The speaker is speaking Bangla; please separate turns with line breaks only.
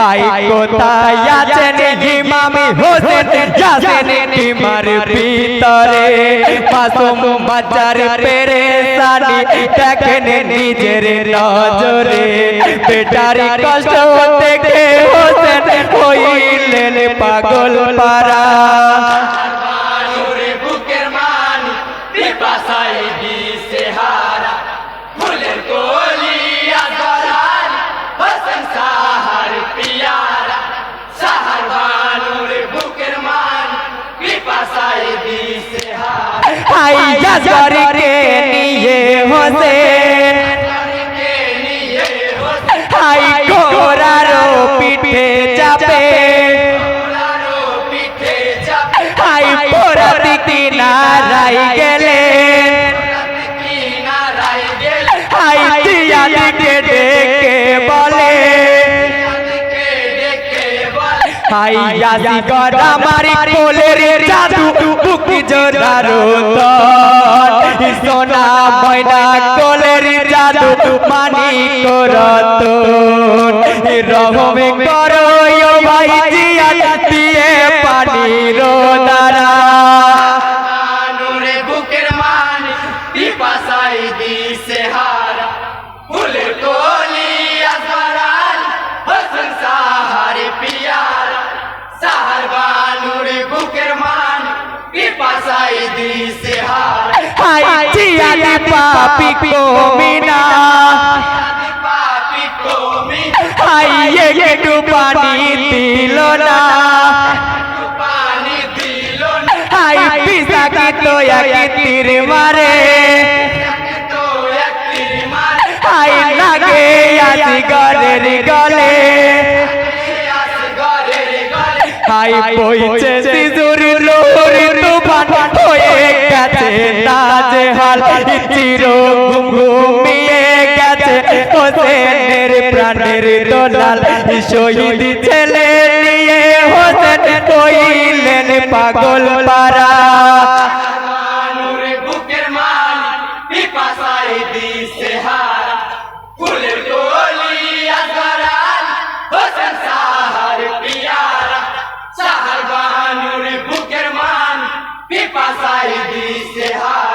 হাই কোথায় আছেন ইমাম হোসেন ইয়াসিন টিমার ভিতরে মাসুম বাচ্চার পেরেশানি দেখেন নিজের নজরে বেটার কষ্ট দেখে হোসেন হইলেন পাগল পারা হাইয়া জরিকে নিয়ে হোসেন হাই ঘোড়ারও পিঠে চাপে হাই পোড়াতি কিনারাই গেলেন হাই জিয়াদিকে ডেকে বলে হাই ইয়াসি গড়া মারি কোলের জাদু বুকি জোড়ারো তন সোনা ময়না কোলের জাদু মানিক রতন রহমে করো ও ভাই জিয়া দিয়ে পানির দ্বারা
নূরে বুকের মানি পিপাসাই দিছে হারা ফুলের কলি আজরাল হোসেন সাহার পিয়ারা সাহার বানুরে বুকের মানি পিপাসাই দিছে হারা
হাই জিয়া দি পাপি কমিনা
পাপি কমি
হাই একটু পানি দিল না
পানি দিল না
হাই পিসা কি তো এক তীর মারে
তো এক তীর মারে
হাই লাগে আসি গরের গলে হাই বইছে সিজুর লোর তুফান হয়ে গেছে নাজেহাল চির ঘুমিয়ে গেছে হোসেনের প্রাণের দোলাল শহীদ ছেলে নিয়ে হোসেন হইলেন পাগল পারা
নূরে বুকের মানি পিপাসাই দিছে হারা ফুলের কলি আজরাল হোসেন সাহার পিয়ারা সাহার বানুরে বুকের মানি পিপাসাই দিছে হারা